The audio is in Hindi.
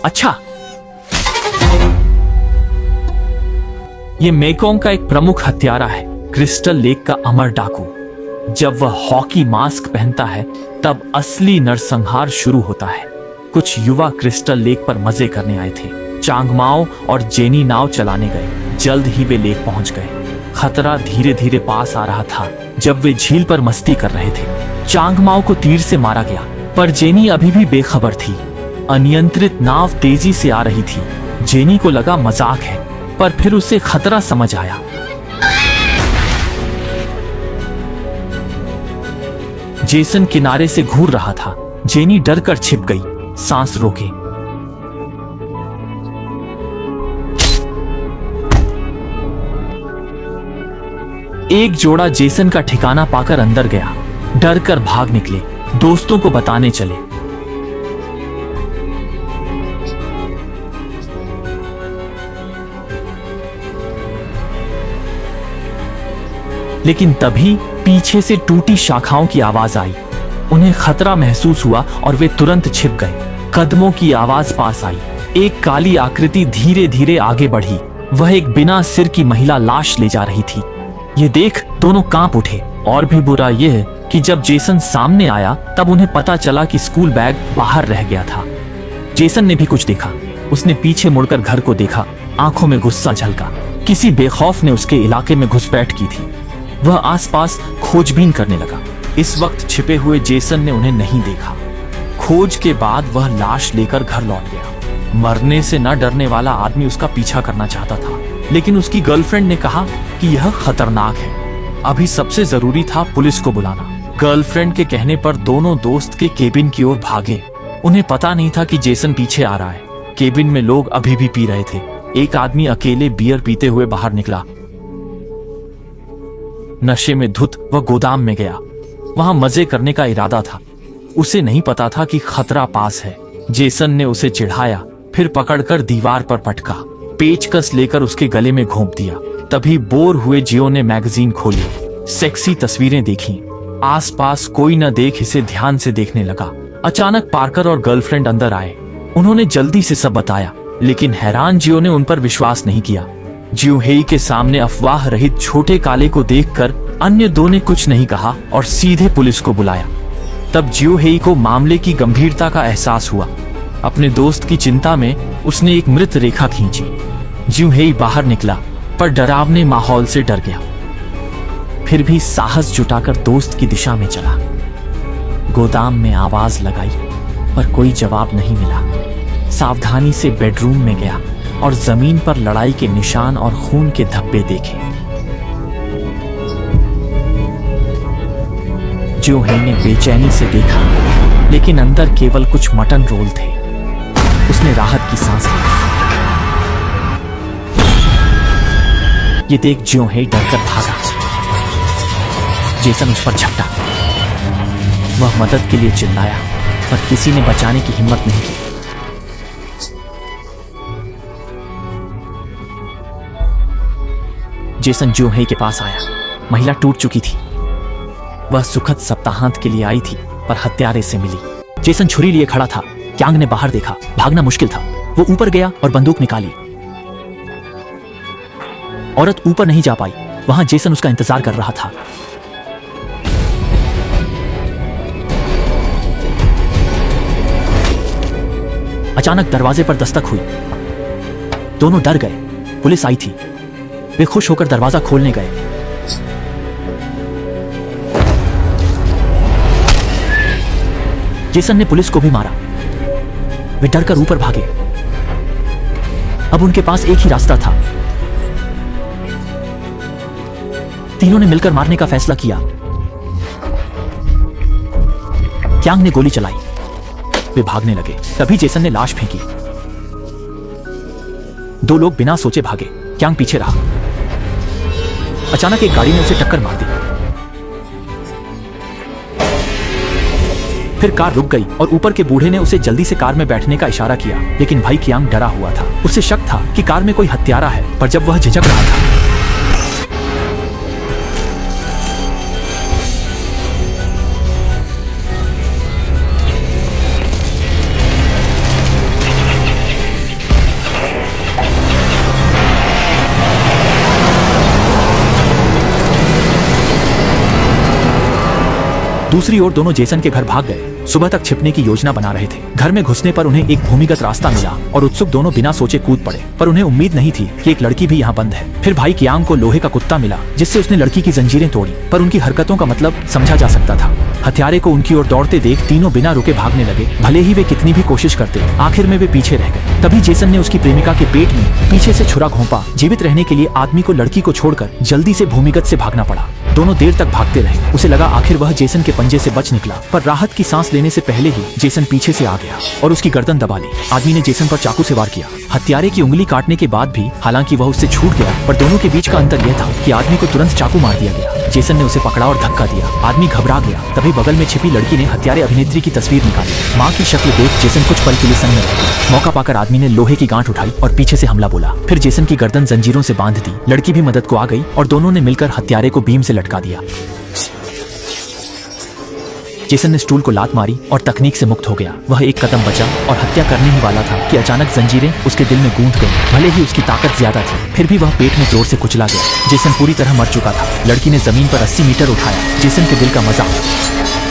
अच्छा, ये मेकोंग का एक प्रमुख हत्यारा है, क्रिस्टल लेक का अमर डाकू। जब वह हॉकी मास्क पहनता है तब असली नरसंहार शुरू होता है। कुछ युवा क्रिस्टल लेक पर मजे करने आए थे। चांगमाओ और जेनी नाव चलाने गए। जल्द ही वे लेक पहुंच गए। खतरा धीरे धीरे पास आ रहा था। जब वे झील पर मस्ती कर रहे थे, चांगमाओ को तीर से मारा गया, पर जेनी अभी भी बेखबर थी। अनियंत्रित नाव तेजी से आ रही थी। जेनी को लगा मजाक है, पर फिर उसे खतरा समझ आया। जेसन किनारे से घूर रहा था। जेनी डर कर छिप गई, सांस रोके। एक जोड़ा जेसन का ठिकाना पाकर अंदर गया। डर कर भाग निकले, दोस्तों को बताने चले। लेकिन तभी पीछे से टूटी शाखाओं की आवाज आई। उन्हें खतरा महसूस हुआ और वे तुरंत छिप गए। कदमों की आवाज पास आई। एक काली आकृति धीरे धीरे आगे बढ़ी। वह एक बिना सिर की महिला लाश ले जा रही थी। ये देख दोनों कांप उठे। और भी बुरा यह कि जब जेसन सामने आया तब उन्हें पता चला कि स्कूल बैग बाहर रह गया था। जेसन ने भी कुछ देखा। उसने पीछे मुड़कर घर को देखा। आंखों में गुस्सा झलका। किसी बेखौफ ने उसके इलाके में घुसपैठ की थी। वह आसपास खोजबीन करने लगा। इस वक्त छिपे हुए जेसन ने उन्हें नहीं देखा। खोज के बाद वह लाश लेकर घर लौट गया। मरने से न डरने वाला आदमी उसका पीछा करना चाहता था, लेकिन उसकी गर्लफ्रेंड ने कहा कि यह खतरनाक है। अभी सबसे जरूरी था पुलिस को बुलाना। गर्लफ्रेंड के कहने पर दोनों दोस्त के केबिन की ओर भागे। उन्हें पता नहीं था कि जेसन पीछे आ रहा है। केबिन में लोग अभी भी पी रहे थे। एक आदमी अकेले बियर पीते हुए बाहर निकला। नशे में धुत वह गोदाम में गया। वहां मजे करने का इरादा था। उसे नहीं पता था कि खतरा पास है। जेसन ने उसे चिढ़ाया, फिर पकड़कर दीवार पर पटका। पेचकस लेकर उसके गले में घोंप दिया। तभी बोर हुए जियो ने मैगजीन खोली। सेक्सी तस्वीरें देखी। आसपास कोई न देख इसे ध्यान से देखने लगा। अचानक पार्कर और गर्लफ्रेंड अंदर आए। उन्होंने जल्दी से सब बताया, लेकिन हैरान जियो ने उन पर विश्वास नहीं किया। जियो हेई के सामने अफवाह रहित छोटे काले को देखकर अन्य दो ने कुछ नहीं कहा और सीधे पुलिस को बुलाया। तब जियो हेई को मामले की गंभीरता का एहसास हुआ। अपने दोस्त की चिंता में उसने एक मृत रेखा खींची। जियो हेई बाहर निकला, पर डरावने माहौल से डर गया। फिर भी साहस जुटाकर दोस्त की दिशा में चला। गोदाम में आवाज लगाई, पर कोई जवाब नहीं मिला। सावधानी से बेडरूम में गया और जमीन पर लड़ाई के निशान और खून के धब्बे देखे। जियो हेई ने बेचैनी से देखा, लेकिन अंदर केवल कुछ मटन रोल थे। उसने राहत की सांस ली। ये देख जियो हेई डरकर भागा। जेसन उस पर झपटा। वह मदद के लिए चिल्लाया, पर किसी ने बचाने की हिम्मत नहीं की। जेसन जियो हेई के पास आया। महिला टूट चुकी थी। वह सुखद सप्ताहांत के लिए आई थी, पर हत्यारे से मिली। जेसन छुरी लिए खड़ा था। क्यांग ने बाहर देखा। भागना मुश्किल था। वो ऊपर गया और बंदूक निकाली। औरत ऊपर नहीं जा पाई। वहां जेसन उसका इंतजार कर रहा था। अचानक दरवाजे पर दस्तक हुई। दोनों डर गए। पुलिस आई थी। वे खुश होकर दरवाजा खोलने गए। जेसन ने पुलिस को भी मारा। वे डरकर ऊपर भागे। अब उनके पास एक ही रास्ता था। तीनों ने मिलकर मारने का फैसला किया। क्यांग ने गोली चलाई। वे भागने लगे। तभी जेसन ने लाश फेंकी। दो लोग बिना सोचे भागे। क्यांग पीछे रहा। अचानक एक गाड़ी ने उसे टक्कर मार दी। फिर कार रुक गई और ऊपर के बूढ़े ने उसे जल्दी से कार में बैठने का इशारा किया, लेकिन भाई क्यांग डरा हुआ था। उसे शक था कि कार में कोई हत्यारा है, पर जब वह झिझक रहा था दूसरी ओर दोनों जेसन के घर भाग गए। सुबह तक छिपने की योजना बना रहे थे। घर में घुसने पर उन्हें एक भूमिगत रास्ता मिला और उत्सुक दोनों बिना सोचे कूद पड़े, पर उन्हें उम्मीद नहीं थी कि एक लड़की भी यहाँ बंद है। फिर भाई कियांग को लोहे का कुत्ता मिला जिससे उसने लड़की की जंजीरें तोड़ी, पर उनकी हरकतों का मतलब समझा जा सकता था। हत्यारे को उनकी ओर दौड़ते देख तीनों बिना रुके भागने लगे। भले ही वे कितनी भी कोशिश करते, आखिर में वे पीछे रह गए। तभी जेसन ने उसकी प्रेमिका के पेट में पीछे से छुरा घोंपा। जीवित रहने के लिए आदमी को लड़की को छोड़कर जल्दी से भूमिगत से भागना पड़ा। दोनों देर तक भागते रहे। उसे लगा आखिर वह जेसन के पंजे से बच निकला, पर राहत की सांस लेने से पहले ही जेसन पीछे से आ गया और उसकी गर्दन दबा ली। आदमी ने जेसन पर चाकू से वार किया। हत्यारे की उंगली काटने के बाद भी हालांकि वह उससे छूट गया, पर दोनों के बीच का अंतर यह था कि आदमी को तुरंत चाकू मार दिया गया। जेसन ने उसे पकड़ा और धक्का दिया। आदमी घबरा गया। तभी बगल में छिपी लड़की ने हत्यारे अभिनेत्री की तस्वीर निकाली। माँ की शक्ल देख जेसन कुछ पल के लिए सन्न रह गया। मौका पाकर आदमी ने लोहे की गांठ उठाई और पीछे से हमला बोला। फिर जेसन की गर्दन जंजीरों से बांध दी। लड़की भी मदद को आ गई और दोनों ने मिलकर हत्यारे को बीम से लटका दिया। जेसन ने स्टूल को लात मारी और तकनीक से मुक्त हो गया। वह एक कदम बचा और हत्या करने ही वाला था कि अचानक जंजीरें उसके दिल में गूंथ गईं। भले ही उसकी ताकत ज्यादा थी, फिर भी वह पेट में जोर से कुचला गया। जेसन पूरी तरह मर चुका था। लड़की ने जमीन पर 80 मीटर उठाया। जेसन के दिल का मजाक